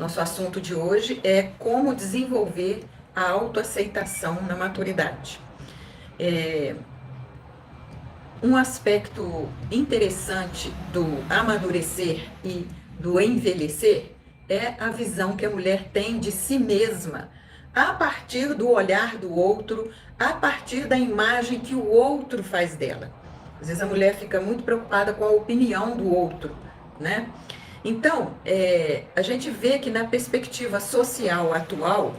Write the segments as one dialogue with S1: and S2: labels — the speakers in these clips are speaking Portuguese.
S1: Nosso assunto de hoje é como desenvolver a autoaceitação na maturidade. Um aspecto interessante do amadurecer e do envelhecer é a visão que a mulher tem de si mesma, a partir do olhar do outro, a partir da imagem que o outro faz dela. Às vezes a mulher fica muito preocupada com a opinião do outro, né? Então, a gente vê que na perspectiva social atual,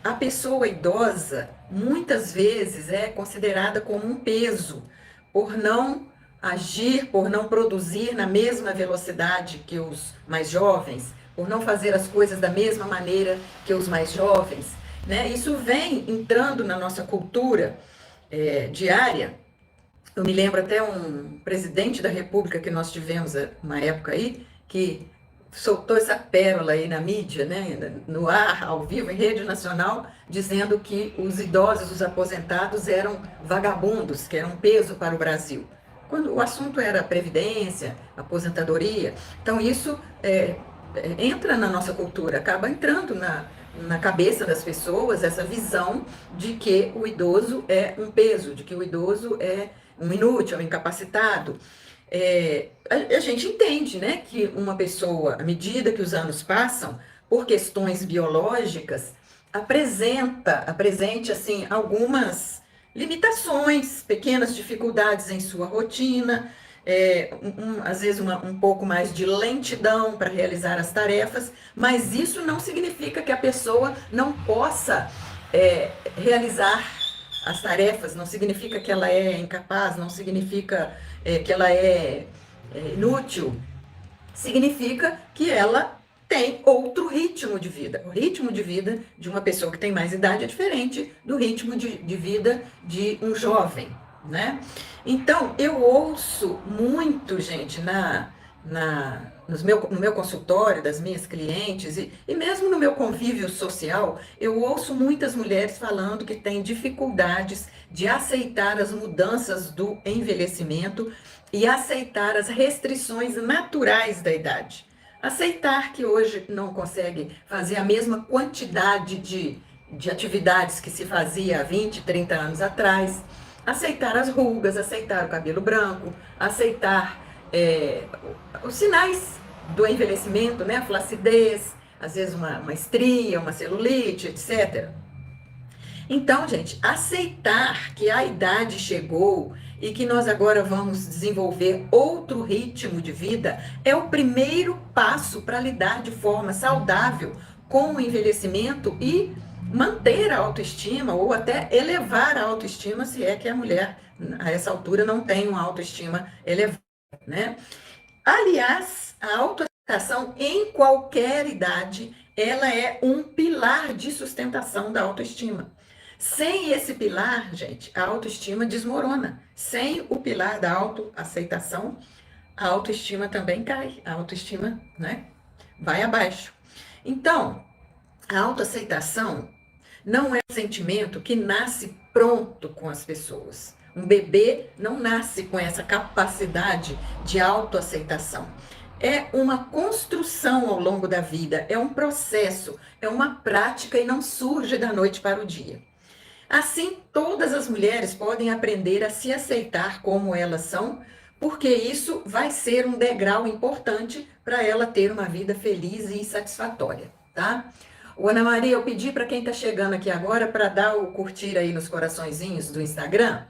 S1: a pessoa idosa muitas vezes é considerada como um peso, por não agir, por não produzir na mesma velocidade que os mais jovens, por não fazer as coisas da mesma maneira que os mais jovens, né? Isso vem entrando na nossa cultura diária. Eu me lembro até um presidente da República que nós tivemos uma época aí, que soltou essa pérola aí na mídia, né, no ar, ao vivo, em rede nacional, dizendo que os idosos, os aposentados eram vagabundos, que eram um peso para o Brasil. Quando o assunto era previdência, aposentadoria, então isso entra na nossa cultura, acaba entrando na cabeça das pessoas essa visão de que o idoso é um peso, de que o idoso é um inútil, um incapacitado. A gente entende, né, que uma pessoa, à medida que os anos passam, por questões biológicas, apresente assim algumas limitações, pequenas dificuldades em sua rotina, às vezes um pouco mais de lentidão para realizar as tarefas, mas isso não significa que a pessoa não possa realizar as tarefas, não significa que ela é incapaz, não significa que ela é inútil, significa que ela tem outro ritmo de vida. O ritmo de vida de uma pessoa que tem mais idade é diferente do ritmo de vida de um jovem, né? Então, eu ouço muito, gente, no meu consultório, das minhas clientes, e mesmo no meu convívio social, eu ouço muitas mulheres falando que têm dificuldades de aceitar as mudanças do envelhecimento e aceitar as restrições naturais da idade. Aceitar que hoje não consegue fazer a mesma quantidade de atividades que se fazia há 20, 30 anos atrás. Aceitar as rugas, aceitar o cabelo branco, aceitar os sinais do envelhecimento, né? A flacidez, às vezes uma estria, uma celulite, etc. Então, gente, aceitar que a idade chegou e que nós agora vamos desenvolver outro ritmo de vida é o primeiro passo para lidar de forma saudável com o envelhecimento e manter a autoestima ou até elevar a autoestima, se é que a mulher a essa altura não tem uma autoestima elevada, né? Aliás, a autoaceitação em qualquer idade, ela é um pilar de sustentação da autoestima. Sem esse pilar, gente, a autoestima desmorona. Sem o pilar da autoaceitação, a autoestima também cai. A autoestima, né, vai abaixo. Então, a autoaceitação não é um sentimento que nasce pronto com as pessoas. Um bebê não nasce com essa capacidade de autoaceitação. É uma construção ao longo da vida, é um processo, é uma prática e não surge da noite para o dia. Assim, todas as mulheres podem aprender a se aceitar como elas são, porque isso vai ser um degrau importante para ela ter uma vida feliz e satisfatória, tá? Ô, Ana Maria, eu pedi para quem está chegando aqui agora para dar o curtir aí nos coraçõezinhos do Instagram,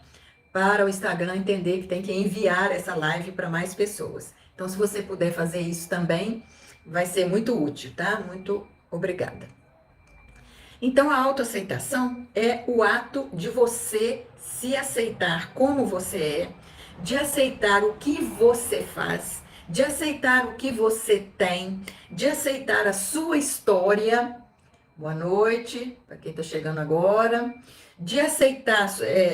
S1: para o Instagram entender que tem que enviar essa live para mais pessoas. Então, se você puder fazer isso também, vai ser muito útil, tá? Muito obrigada. Então, a autoaceitação é o ato de você se aceitar como você é, de aceitar o que você faz, de aceitar o que você tem, de aceitar a sua história. Boa noite, para quem está chegando agora. De aceitar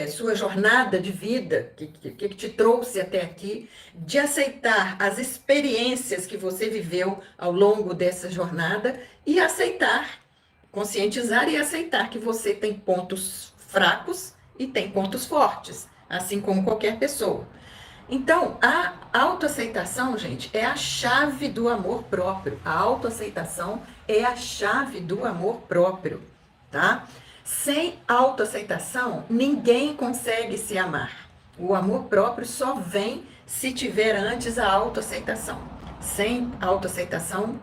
S1: sua jornada de vida, que te trouxe até aqui, de aceitar as experiências que você viveu ao longo dessa jornada e aceitar, conscientizar e aceitar que você tem pontos fracos e tem pontos fortes, assim como qualquer pessoa. Então, a autoaceitação, gente, é a chave do amor próprio. A autoaceitação é a chave do amor próprio, tá? Sem autoaceitação, ninguém consegue se amar. O amor próprio só vem se tiver antes a autoaceitação. Sem autoaceitação,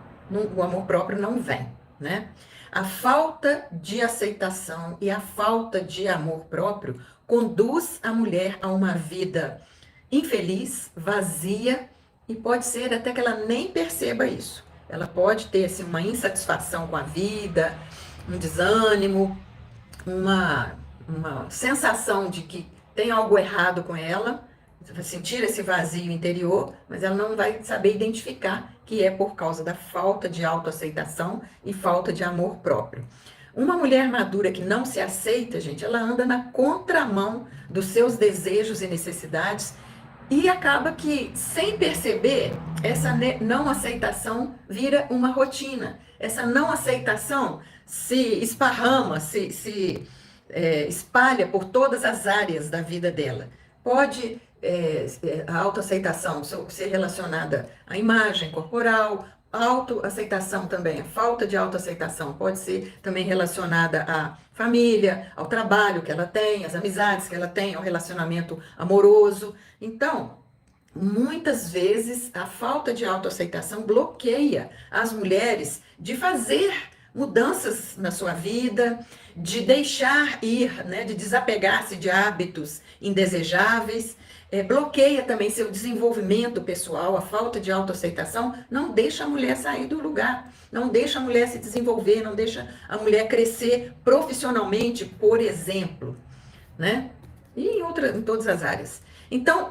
S1: o amor próprio não vem, né? A falta de aceitação e a falta de amor próprio conduz a mulher a uma vida infeliz, vazia, e pode ser até que ela nem perceba isso. Ela pode ter assim, uma insatisfação com a vida, um desânimo, uma sensação de que tem algo errado com ela, você vai sentir esse vazio interior, mas ela não vai saber identificar que é por causa da falta de autoaceitação e falta de amor próprio. Uma mulher madura que não se aceita, gente, ela anda na contramão dos seus desejos e necessidades e acaba que, sem perceber, essa não aceitação vira uma rotina. Essa não aceitação se esparrama, se espalha por todas as áreas da vida dela. Pode a autoaceitação ser relacionada à imagem corporal, a autoaceitação também, a falta de autoaceitação pode ser também relacionada à família, ao trabalho que ela tem, às amizades que ela tem, ao relacionamento amoroso. Então, muitas vezes a falta de autoaceitação bloqueia as mulheres de fazer mudanças na sua vida, de deixar ir, né, de desapegar-se de hábitos indesejáveis, bloqueia também seu desenvolvimento pessoal. A falta de autoaceitação não deixa a mulher sair do lugar, não deixa a mulher se desenvolver, não deixa a mulher crescer profissionalmente, por exemplo, né? E em todas as áreas. Então,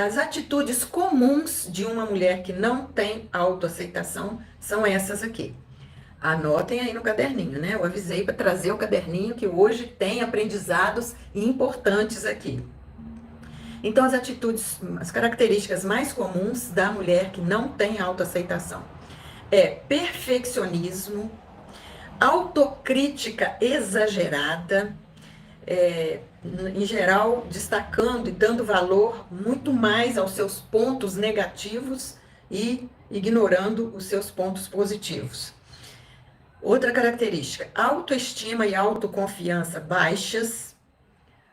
S1: as atitudes comuns de uma mulher que não tem autoaceitação são essas aqui. Anotem aí no caderninho, né? Eu avisei para trazer o caderninho que hoje tem aprendizados importantes aqui. Então, as características mais comuns da mulher que não tem autoaceitação é perfeccionismo, autocrítica exagerada, em geral, destacando e dando valor muito mais aos seus pontos negativos e ignorando os seus pontos positivos. Outra característica, autoestima e autoconfiança baixas.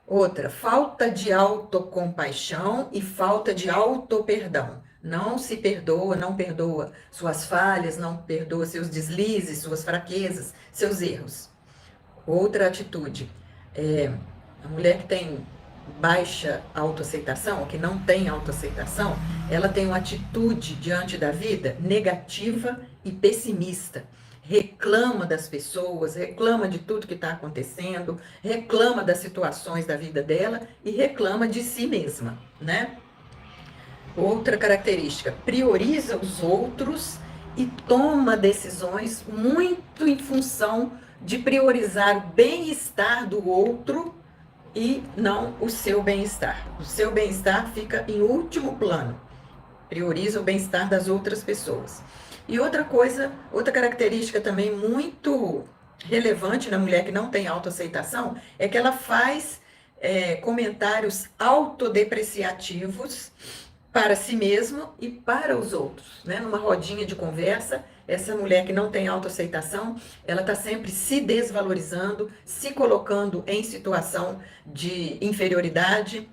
S1: Outra, falta de autocompaixão e falta de autoperdão. Não se perdoa, não perdoa suas falhas, não perdoa seus deslizes, suas fraquezas, seus erros. Outra atitude, a mulher que tem baixa autoaceitação, ou que não tem autoaceitação, ela tem uma atitude diante da vida negativa e pessimista. Reclama das pessoas, reclama de tudo que está acontecendo, reclama das situações da vida dela e reclama de si mesma, né? Outra característica, prioriza os outros e toma decisões muito em função de priorizar o bem-estar do outro e não o seu bem-estar. O seu bem-estar fica em último plano. Prioriza o bem-estar das outras pessoas. E outra coisa, outra característica também muito relevante na mulher que não tem autoaceitação é que ela faz comentários autodepreciativos para si mesma e para os outros, né? Numa rodinha de conversa, essa mulher que não tem autoaceitação, ela está sempre se desvalorizando, se colocando em situação de inferioridade.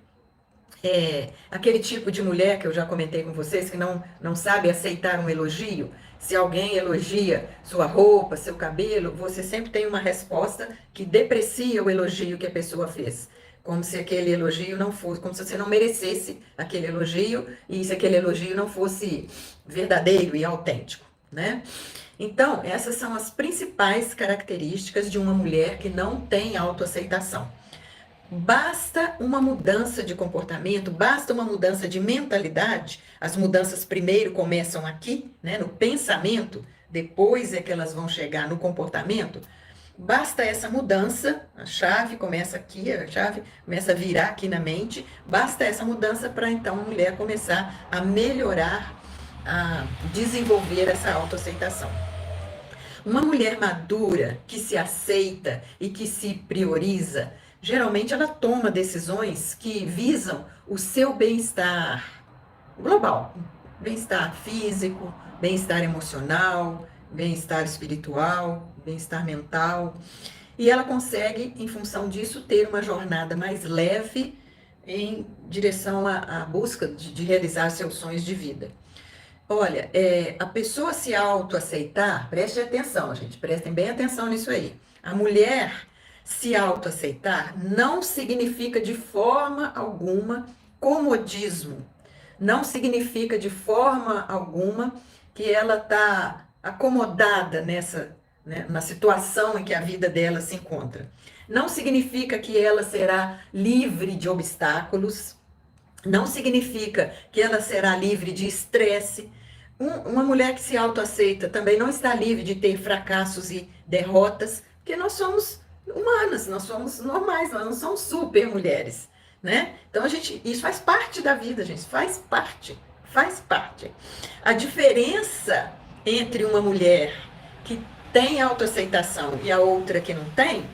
S1: Aquele tipo de mulher que eu já comentei com vocês, que não sabe aceitar um elogio. Se alguém elogia sua roupa, seu cabelo, você sempre tem uma resposta que deprecia o elogio que a pessoa fez. Como se aquele elogio não fosse, como se você não merecesse aquele elogio e se aquele elogio não fosse verdadeiro e autêntico, né? Então, essas são as principais características de uma mulher que não tem autoaceitação. Basta uma mudança de comportamento, basta uma mudança de mentalidade. As mudanças primeiro começam aqui, né, no pensamento, depois é que elas vão chegar no comportamento. Basta essa mudança, a chave começa aqui, a chave começa a virar aqui na mente. Basta essa mudança para então a mulher começar a melhorar, a desenvolver essa autoaceitação. Uma mulher madura, que se aceita e que se prioriza, geralmente ela toma decisões que visam o seu bem-estar global, bem-estar físico, bem-estar emocional, bem-estar espiritual, bem-estar mental, e ela consegue, em função disso, ter uma jornada mais leve em direção à busca de realizar seus sonhos de vida. Olha, a pessoa se autoaceitar, preste atenção, gente, prestem bem atenção nisso aí. A mulher se autoaceitar não significa de forma alguma comodismo, não significa de forma alguma que ela está acomodada nessa, né, na situação em que a vida dela se encontra. Não significa que ela será livre de obstáculos, não significa que ela será livre de estresse. Uma mulher que se autoaceita também não está livre de ter fracassos e derrotas, porque nós somos humanas, nós somos normais, nós não somos super mulheres, né? Então isso faz parte da vida, gente, faz parte, faz parte. A diferença entre uma mulher que tem autoaceitação e a outra que não tem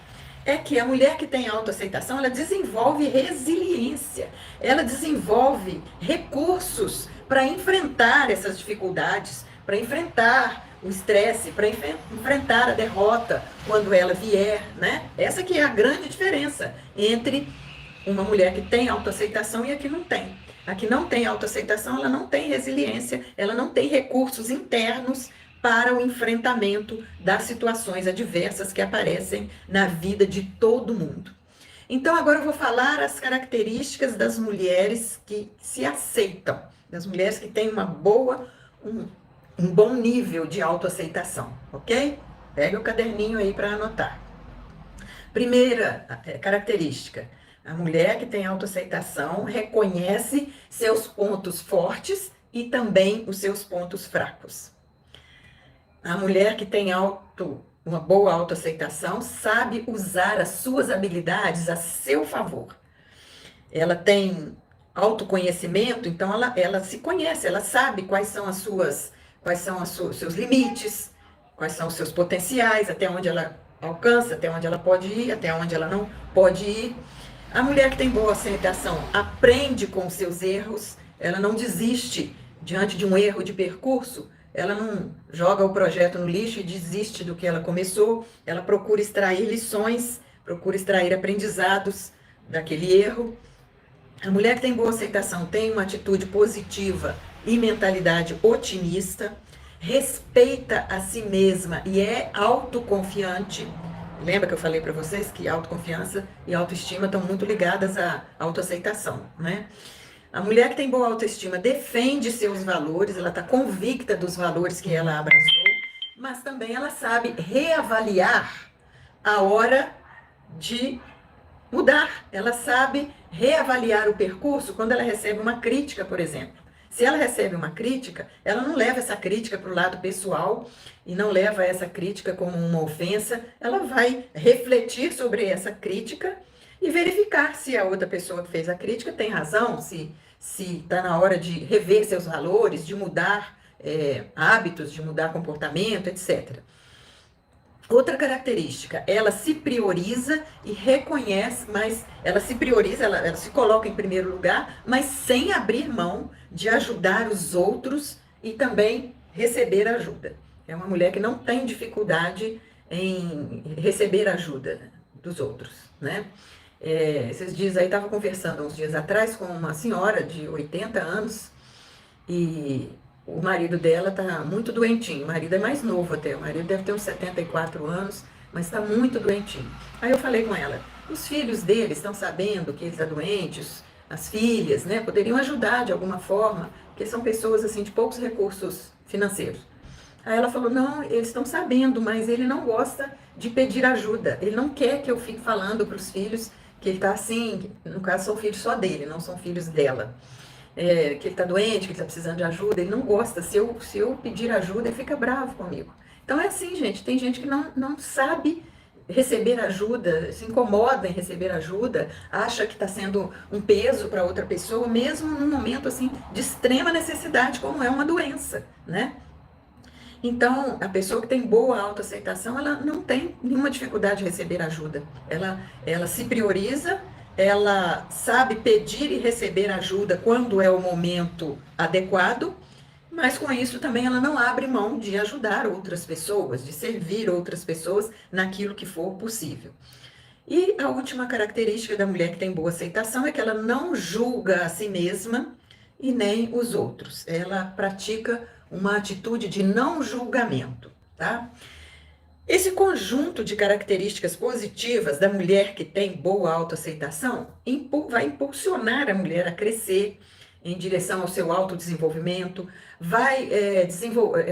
S1: é que a mulher que tem autoaceitação, ela desenvolve resiliência, ela desenvolve recursos para enfrentar essas dificuldades, para enfrentar o estresse, para enfrentar a derrota quando ela vier, né? Essa que é a grande diferença entre uma mulher que tem autoaceitação e a que não tem. A que não tem autoaceitação, ela não tem resiliência, ela não tem recursos internos para o enfrentamento das situações adversas que aparecem na vida de todo mundo. Então, agora eu vou falar as características das mulheres que se aceitam, das mulheres que têm um bom nível de autoaceitação, ok? Pega o caderninho aí para anotar. Primeira característica, a mulher que tem autoaceitação reconhece seus pontos fortes e também os seus pontos fracos. A mulher que tem uma boa autoaceitação sabe usar as suas habilidades a seu favor. Ela tem autoconhecimento, então ela se conhece, ela sabe quais são os seus limites, quais são os seus potenciais, até onde ela alcança, até onde ela pode ir, até onde ela não pode ir. A mulher que tem boa aceitação aprende com os seus erros, ela não desiste diante de um erro de percurso, ela não joga o projeto no lixo e desiste do que ela começou, ela procura extrair lições, procura extrair aprendizados daquele erro. A mulher que tem boa aceitação tem uma atitude positiva e mentalidade otimista, respeita a si mesma e é autoconfiante. Lembra que eu falei para vocês que autoconfiança e autoestima estão muito ligadas à autoaceitação, né? A mulher que tem boa autoestima defende seus valores, ela está convicta dos valores que ela abraçou, mas também ela sabe reavaliar a hora de mudar. Ela sabe reavaliar o percurso quando ela recebe uma crítica, por exemplo. Se ela recebe uma crítica, ela não leva essa crítica para o lado pessoal e não leva essa crítica como uma ofensa, ela vai refletir sobre essa crítica e verificar se a outra pessoa que fez a crítica tem razão, se está na hora de rever seus valores, de mudar hábitos, de mudar comportamento, etc. Outra característica, ela se prioriza e reconhece, mas ela se prioriza, ela se coloca em primeiro lugar, mas sem abrir mão de ajudar os outros e também receber ajuda. É uma mulher que não tem dificuldade em receber ajuda dos outros, né? Esses dias aí, estava conversando uns dias atrás com uma senhora de 80 anos e o marido dela está muito doentinho. O marido é mais novo até, o marido deve ter uns 74 anos, mas está muito doentinho. Aí eu falei com ela, os filhos dele estão sabendo que ele está doente, as filhas, né, poderiam ajudar de alguma forma, porque são pessoas assim de poucos recursos financeiros. Aí ela falou, não, eles estão sabendo, mas ele não gosta de pedir ajuda, ele não quer que eu fique falando para os filhos que ele está assim, no caso são filhos só dele, não são filhos dela. Que ele está doente, que ele está precisando de ajuda, ele não gosta. Se eu pedir ajuda, ele fica bravo comigo. Então é assim, gente, tem gente que não sabe receber ajuda, se incomoda em receber ajuda, acha que está sendo um peso para outra pessoa, mesmo num momento assim de extrema necessidade, como é uma doença, né? Então, a pessoa que tem boa autoaceitação, ela não tem nenhuma dificuldade de receber ajuda. Ela se prioriza, ela sabe pedir e receber ajuda quando é o momento adequado, mas com isso também ela não abre mão de ajudar outras pessoas, de servir outras pessoas naquilo que for possível. E a última característica da mulher que tem boa aceitação é que ela não julga a si mesma e nem os outros. Ela pratica uma atitude de não julgamento, tá? Esse conjunto de características positivas da mulher que tem boa autoaceitação vai impulsionar a mulher a crescer em direção ao seu autodesenvolvimento, vai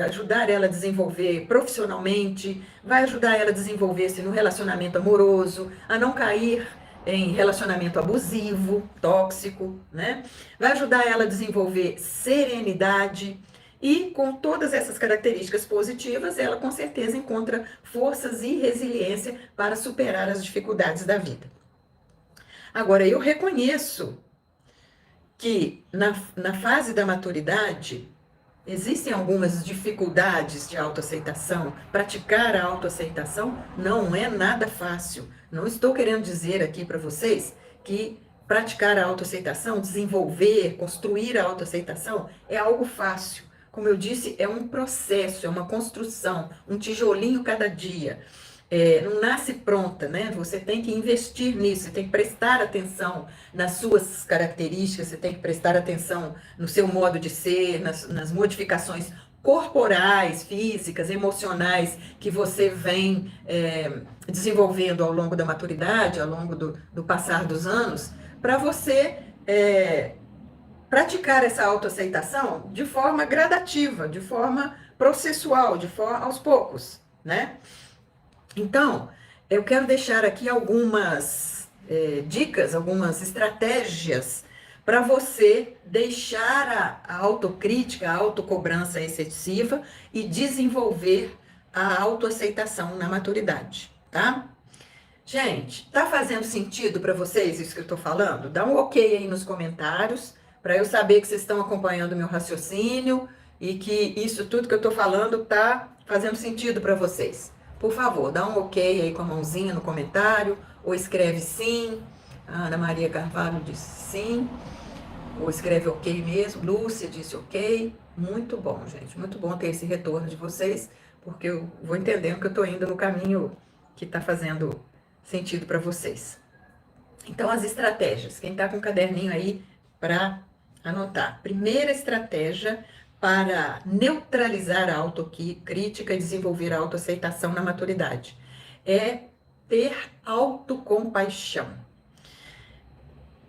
S1: ajudar ela a desenvolver profissionalmente, vai ajudar ela a desenvolver-se no relacionamento amoroso, a não cair em relacionamento abusivo, tóxico, né? Vai ajudar ela a desenvolver serenidade. E com todas essas características positivas, ela com certeza encontra forças e resiliência para superar as dificuldades da vida. Agora, eu reconheço que na fase da maturidade existem algumas dificuldades de autoaceitação. Praticar a autoaceitação não é nada fácil. Não estou querendo dizer aqui para vocês que praticar a autoaceitação, desenvolver, construir a autoaceitação é algo fácil. Como eu disse, é um processo, é uma construção, um tijolinho cada dia. Não nasce pronta, né? Você tem que investir nisso, você tem que prestar atenção nas suas características, você tem que prestar atenção no seu modo de ser, nas modificações corporais, físicas, emocionais que você vem desenvolvendo ao longo da maturidade, ao longo do passar dos anos, para você praticar essa autoaceitação de forma gradativa, de forma processual, de forma aos poucos, né? Então, eu quero deixar aqui algumas dicas, algumas estratégias para você deixar a autocrítica, a autocobrança excessiva e desenvolver a autoaceitação na maturidade, tá? Gente, tá fazendo sentido para vocês isso que eu tô falando? Dá um ok aí nos comentários, para eu saber que vocês estão acompanhando o meu raciocínio e que isso tudo que eu tô falando tá fazendo sentido para vocês. Por favor, dá um ok aí com a mãozinha no comentário, ou escreve sim. A Ana Maria Carvalho disse sim, ou escreve ok mesmo. Lúcia disse ok. Muito bom, gente, muito bom ter esse retorno de vocês, porque eu vou entendendo que eu tô indo no caminho que tá fazendo sentido para vocês. Então, as estratégias. Quem tá com o caderninho aí para anotar. Primeira estratégia para neutralizar a autocrítica e desenvolver a autoaceitação na maturidade é ter autocompaixão.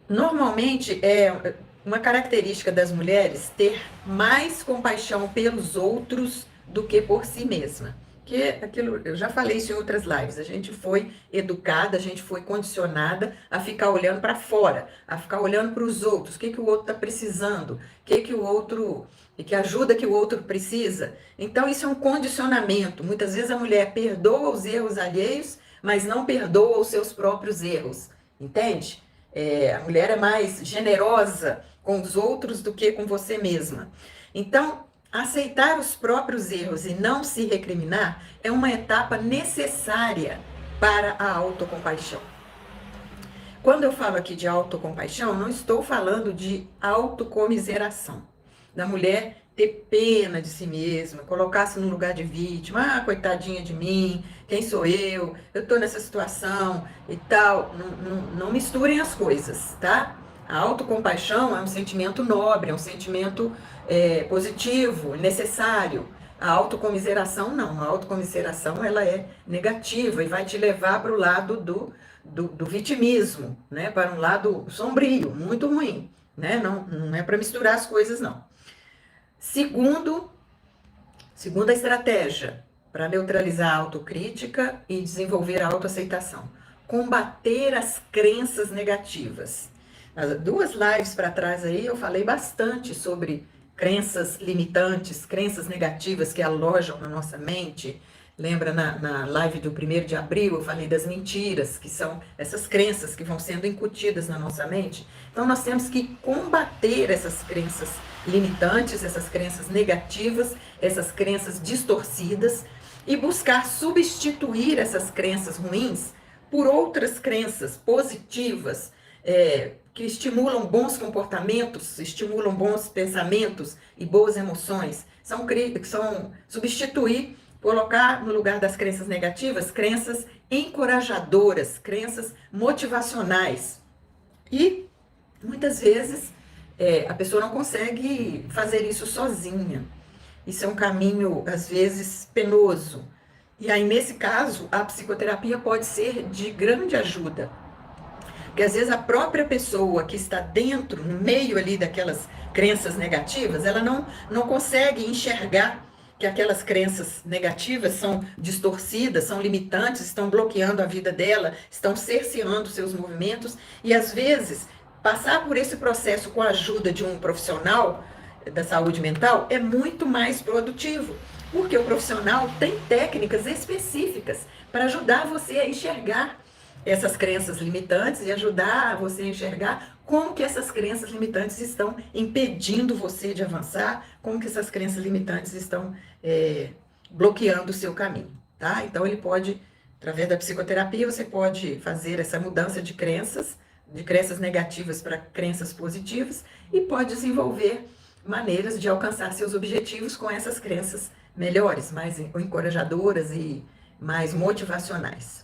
S1: Normalmente, é uma característica das mulheres ter mais compaixão pelos outros do que por si mesma. Que aquilo, eu já falei isso em outras lives, a gente foi educada, a gente foi condicionada a ficar olhando para fora, a ficar olhando para os outros, o que o outro está precisando, que o outro, e que ajuda que o outro precisa. Então isso é um condicionamento. Muitas vezes a mulher perdoa os erros alheios, mas não perdoa os seus próprios erros, entende? A mulher é mais generosa com os outros do que com você mesma. Então, aceitar os próprios erros e não se recriminar é uma etapa necessária para a autocompaixão. Quando eu falo aqui de autocompaixão, não estou falando de autocomiseração, da mulher ter pena de si mesma, colocar-se no lugar de vítima, coitadinha de mim, quem sou eu tô nessa situação e tal. Não misturem as coisas, tá? A autocompaixão é um sentimento nobre, é um sentimento positivo, necessário. A autocomiseração não. A autocomiseração ela é negativa e vai te levar para o lado do vitimismo, né? Para um lado sombrio, muito ruim, né? Não é para misturar as coisas, não. Segunda estratégia para neutralizar a autocrítica e desenvolver a autoaceitação: combater as crenças negativas. As 2 lives para trás aí eu falei bastante sobre crenças limitantes, crenças negativas que alojam na nossa mente. Lembra na live do 1º de abril eu falei das mentiras, que são essas crenças que vão sendo incutidas na nossa mente. Então nós temos que combater essas crenças limitantes, essas crenças negativas, essas crenças distorcidas e buscar substituir essas crenças ruins por outras crenças positivas, que estimulam bons comportamentos, estimulam bons pensamentos e boas emoções. São substituir, colocar no lugar das crenças negativas, crenças encorajadoras, crenças motivacionais. E muitas vezes a pessoa não consegue fazer isso sozinha. Isso é um caminho, às vezes, penoso. E aí, nesse caso, a psicoterapia pode ser de grande ajuda. Porque às vezes a própria pessoa que está dentro, no meio ali daquelas crenças negativas, ela não consegue enxergar que aquelas crenças negativas são distorcidas, são limitantes, estão bloqueando a vida dela, estão cerceando seus movimentos. E às vezes, passar por esse processo com a ajuda de um profissional da saúde mental é muito mais produtivo. Porque o profissional tem técnicas específicas para ajudar você a enxergar essas crenças limitantes e ajudar você a enxergar como que essas crenças limitantes estão impedindo você de avançar, como que essas crenças limitantes estão bloqueando o seu caminho, tá? Então ele pode, através da psicoterapia, você pode fazer essa mudança de crenças negativas para crenças positivas e pode desenvolver maneiras de alcançar seus objetivos com essas crenças melhores, mais encorajadoras e mais motivacionais.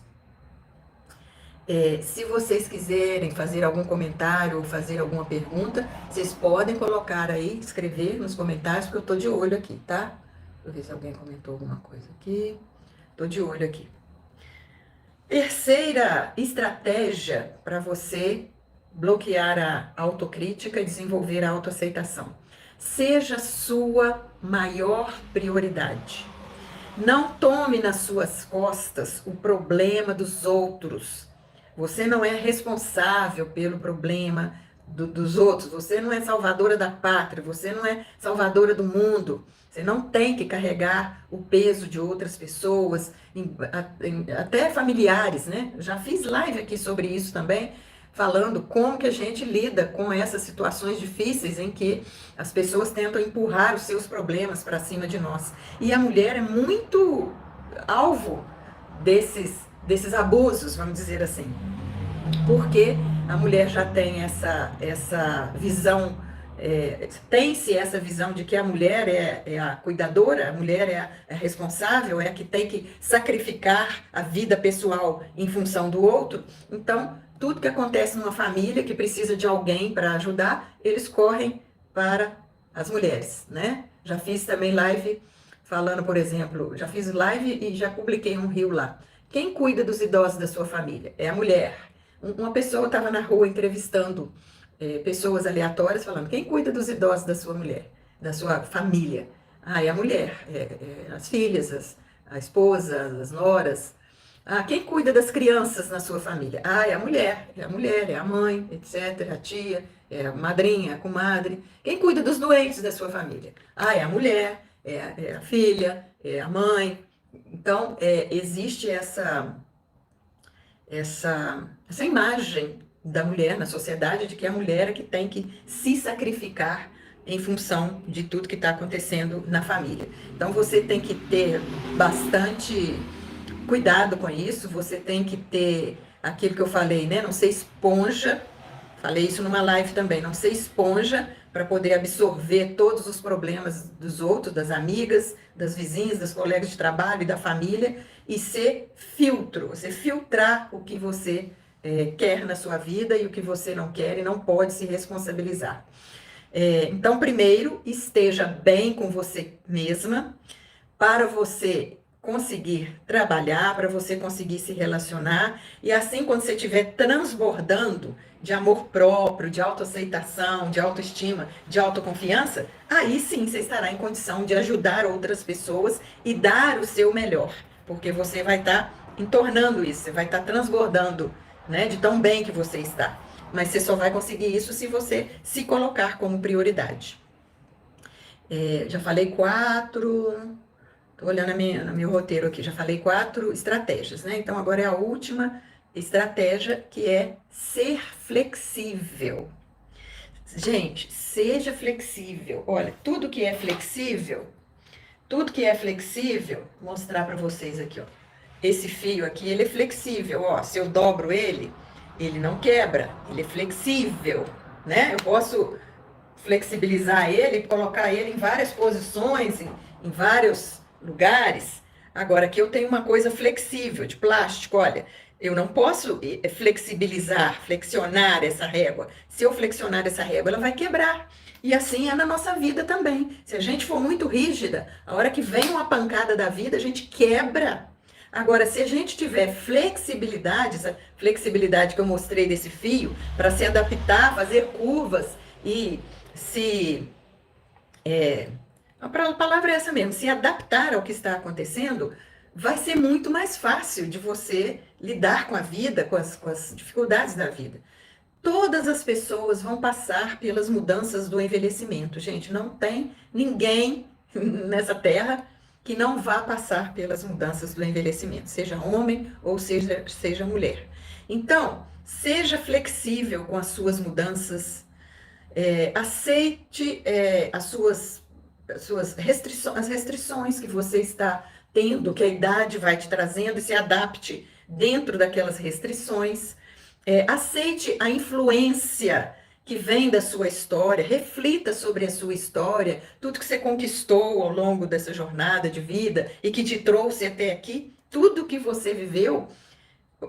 S1: Se vocês quiserem fazer algum comentário ou fazer alguma pergunta, vocês podem colocar aí, escrever nos comentários, porque eu estou de olho aqui, tá? Deixa eu ver se alguém comentou alguma coisa aqui. Estou de olho aqui. Terceira estratégia para você bloquear a autocrítica e desenvolver a autoaceitação. Seja sua maior prioridade. Não tome nas suas costas o problema dos outros. Você não é responsável pelo problema dos outros. Você não é salvadora da pátria. Você não é salvadora do mundo. Você não tem que carregar o peso de outras pessoas, até familiares, né? Já fiz live aqui sobre isso também, falando como que a gente lida com essas situações difíceis em que as pessoas tentam empurrar os seus problemas para cima de nós. E a mulher é muito alvo desses abusos, vamos dizer assim. Porque a mulher já tem essa visão, tem-se essa visão de que a mulher é a cuidadora, a mulher é a responsável, é a que tem que sacrificar a vida pessoal em função do outro. Então, tudo que acontece numa família que precisa de alguém para ajudar, eles correm para as mulheres, né? Já fiz também live falando, por exemplo, já fiz live e já publiquei um reel lá. Quem cuida dos idosos da sua família? É a mulher. Uma pessoa estava na rua entrevistando pessoas aleatórias, falando, quem cuida dos idosos da sua mulher, da sua família? Ah, é a mulher, as filhas, a esposa, as noras. Ah, quem cuida das crianças na sua família? Ah, é a mulher, é a mãe, etc., a tia, é a madrinha, a comadre. Quem cuida dos doentes da sua família? Ah, é a mulher, é a filha, é a mãe. Então, existe essa imagem da mulher na sociedade de que a mulher é que tem que se sacrificar em função de tudo que está acontecendo na família. Então, você tem que ter bastante cuidado com isso, você tem que ter aquilo que eu falei, né? Não ser esponja, falei isso numa live também, não ser esponja para poder absorver todos os problemas dos outros, das amigas, das vizinhas, dos colegas de trabalho e da família, e ser filtro, você filtrar o que você quer na sua vida e o que você não quer e não pode se responsabilizar. Então, primeiro, esteja bem com você mesma, para você conseguir trabalhar, para você conseguir se relacionar, e assim, quando você estiver transbordando de amor próprio, de autoaceitação, de autoestima, de autoconfiança, aí sim você estará em condição de ajudar outras pessoas e dar o seu melhor, porque você vai estar entornando isso, você vai estar transbordando, né, de tão bem que você está. Mas você só vai conseguir isso se você se colocar como prioridade. Já falei 4... Estou olhando no meu roteiro aqui, já falei 4 estratégias, né? Então, agora é a última estratégia, que é ser flexível. Gente, seja flexível. Olha, tudo que é flexível, vou mostrar para vocês aqui, ó. Esse fio aqui, ele é flexível, ó. Se eu dobro ele, ele não quebra, ele é flexível, né? Eu posso flexibilizar ele, colocar ele em várias posições, em vários lugares. Agora, aqui eu tenho uma coisa flexível, de plástico, olha, eu não posso flexibilizar, flexionar essa régua. Se eu flexionar essa régua, ela vai quebrar. E assim é na nossa vida também. Se a gente for muito rígida, a hora que vem uma pancada da vida, a gente quebra. Agora, se a gente tiver flexibilidade, essa flexibilidade que eu mostrei desse fio, para se adaptar, fazer curvas e se a palavra é essa mesmo, se adaptar ao que está acontecendo, vai ser muito mais fácil de você lidar com a vida, com as dificuldades da vida. Todas as pessoas vão passar pelas mudanças do envelhecimento, gente. Não tem ninguém nessa terra que não vá passar pelas mudanças do envelhecimento, seja homem ou seja mulher. Então, seja flexível com as suas mudanças, aceite as restrições que você está tendo, que a idade vai te trazendo, e se adapte dentro daquelas restrições. Aceite a influência que vem da sua história, reflita sobre a sua história, tudo que você conquistou ao longo dessa jornada de vida e que te trouxe até aqui, tudo que você viveu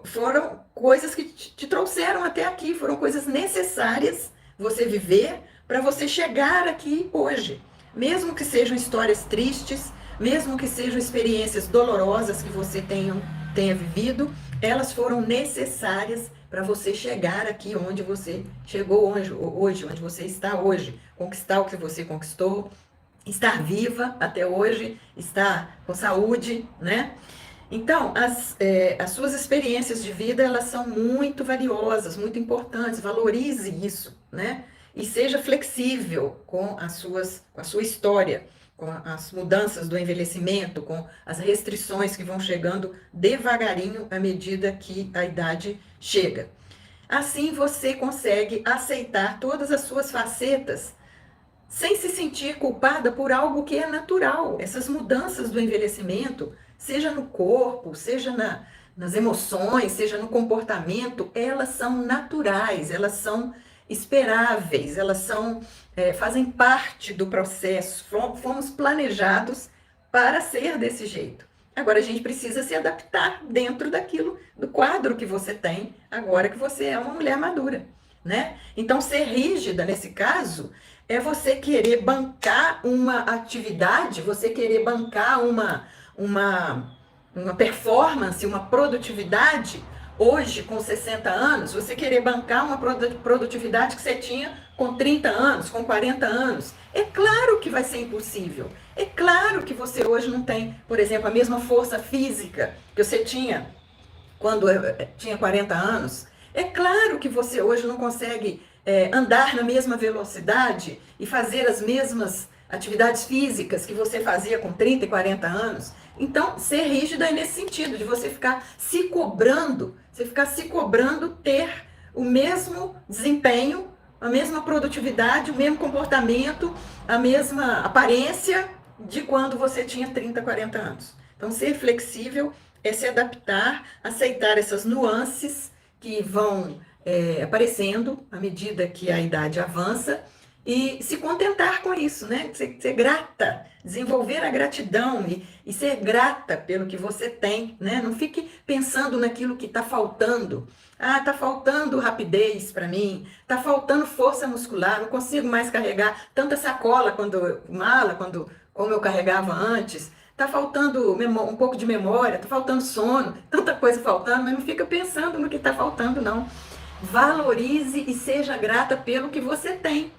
S1: foram coisas que te trouxeram até aqui, foram coisas necessárias você viver para você chegar aqui hoje. Mesmo que sejam histórias tristes, mesmo que sejam experiências dolorosas que você tenha vivido, elas foram necessárias para você chegar aqui onde você chegou hoje, onde você está hoje, conquistar o que você conquistou, estar viva até hoje, estar com saúde, né? Então, as suas experiências de vida, elas são muito valiosas, muito importantes, valorize isso, né? E seja flexível com a sua história, com as mudanças do envelhecimento, com as restrições que vão chegando devagarinho à medida que a idade chega. Assim você consegue aceitar todas as suas facetas sem se sentir culpada por algo que é natural. Essas mudanças do envelhecimento, seja no corpo, seja nas emoções, seja no comportamento, elas são naturais, elas são esperáveis, elas fazem parte do processo. Fomos planejados para ser desse jeito. Agora a gente precisa se adaptar dentro daquilo, do quadro que você tem, agora que você é uma mulher madura, né? Então, ser rígida nesse caso é você querer bancar uma atividade, você querer bancar uma performance, uma produtividade. Hoje, com 60 anos, você querer bancar uma produtividade que você tinha com 30 anos, com 40 anos. É claro que vai ser impossível. É claro que você hoje não tem, por exemplo, a mesma força física que você tinha quando tinha 40 anos. É claro que você hoje não consegue andar na mesma velocidade e fazer as mesmas atividades físicas que você fazia com 30 e 40 anos. Então, ser rígida é nesse sentido, de você ficar se cobrando, ter o mesmo desempenho, a mesma produtividade, o mesmo comportamento, a mesma aparência de quando você tinha 30, 40 anos. Então, ser flexível é se adaptar, aceitar essas nuances que vão aparecendo à medida que a idade avança e se contentar com isso, né? Ser grata, desenvolver a gratidão e ser grata pelo que você tem, né? Não fique pensando naquilo que está faltando. Ah, está faltando rapidez para mim, está faltando força muscular, não consigo mais carregar tanta sacola como eu carregava antes. Está faltando um pouco de memória, está faltando sono, tanta coisa faltando, mas não fica pensando no que está faltando, não. Valorize e seja grata pelo que você tem.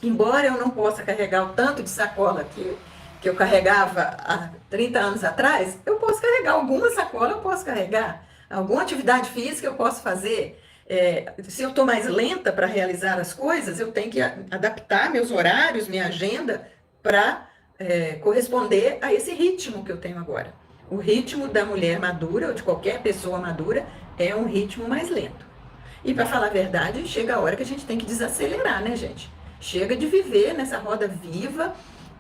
S1: Embora eu não possa carregar o tanto de sacola que eu carregava há 30 anos atrás, eu posso carregar alguma sacola, eu posso carregar. Alguma atividade física eu posso fazer. Se eu estou mais lenta para realizar as coisas, eu tenho que adaptar meus horários, minha agenda, para corresponder a esse ritmo que eu tenho agora. O ritmo da mulher madura, ou de qualquer pessoa madura, é um ritmo mais lento. E para falar a verdade, chega a hora que a gente tem que desacelerar, né, gente? Chega de viver nessa roda viva,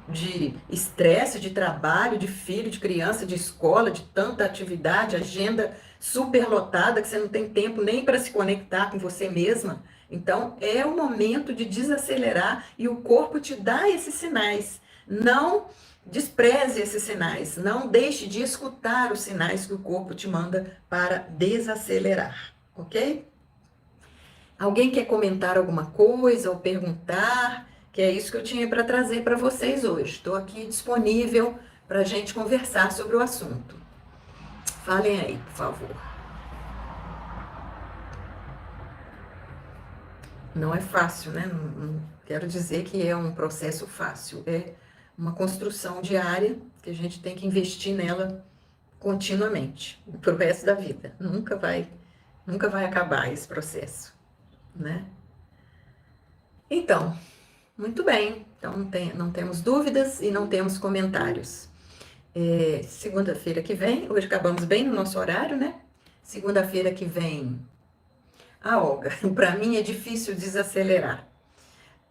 S1: de estresse, de trabalho, de filho, de criança, de escola, de tanta atividade, agenda superlotada que você não tem tempo nem para se conectar com você mesma. Então, é o momento de desacelerar e o corpo te dá esses sinais. Não despreze esses sinais, não deixe de escutar os sinais que o corpo te manda para desacelerar, ok? Alguém quer comentar alguma coisa ou perguntar? Que é isso que eu tinha para trazer para vocês hoje. Estou aqui disponível para a gente conversar sobre o assunto. Falem aí, por favor. Não é fácil, né? Não quero dizer que é um processo fácil. É uma construção diária que a gente tem que investir nela continuamente, para o resto da vida. Nunca vai acabar esse processo, né? Então, muito bem. Então, não temos dúvidas e não temos comentários. Segunda-feira que vem, hoje acabamos bem no nosso horário, né? Segunda-feira que vem, a Olga. Para mim é difícil desacelerar.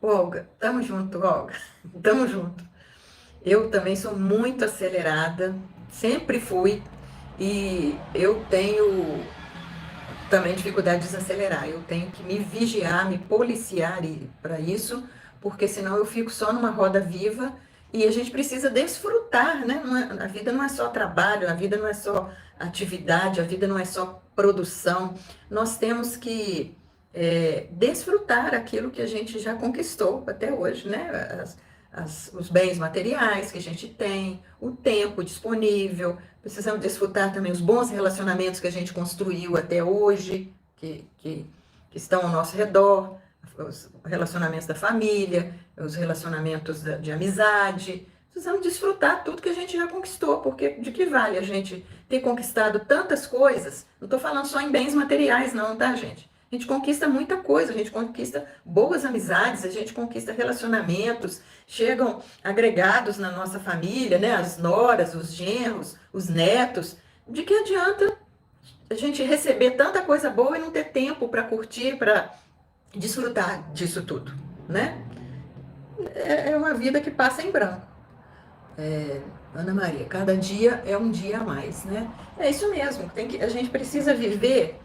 S1: Olga, tamo junto, Olga. Tamo junto. Eu também sou muito acelerada, sempre fui, e eu tenho também dificuldade de desacelerar. Eu tenho que me vigiar, me policiar para isso, porque senão eu fico só numa roda viva e a gente precisa desfrutar, né? A vida não é só trabalho, a vida não é só atividade, a vida não é só produção. Nós temos que desfrutar aquilo que a gente já conquistou até hoje, né? Os bens materiais que a gente tem, o tempo disponível. Precisamos desfrutar também os bons relacionamentos que a gente construiu até hoje, que estão ao nosso redor, os relacionamentos da família, os relacionamentos de amizade. Precisamos desfrutar tudo que a gente já conquistou, porque de que vale a gente ter conquistado tantas coisas? Não estou falando só em bens materiais, não, tá, gente? A gente conquista muita coisa, a gente conquista boas amizades, a gente conquista relacionamentos, chegam agregados na nossa família, né? As noras, os genros, os netos. De que adianta a gente receber tanta coisa boa e não ter tempo para curtir, para desfrutar disso tudo, né? É uma vida que passa em branco. Ana Maria, cada dia é um dia a mais, né? É isso mesmo, a gente precisa viver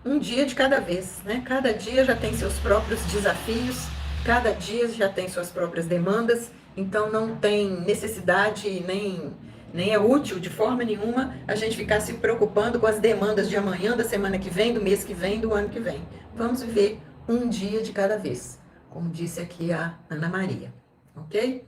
S1: um dia de cada vez, né? Cada dia já tem seus próprios desafios, cada dia já tem suas próprias demandas, então não tem necessidade nem é útil de forma nenhuma a gente ficar se preocupando com as demandas de amanhã, da semana que vem, do mês que vem, do ano que vem. Vamos viver um dia de cada vez, como disse aqui a Ana Maria, ok?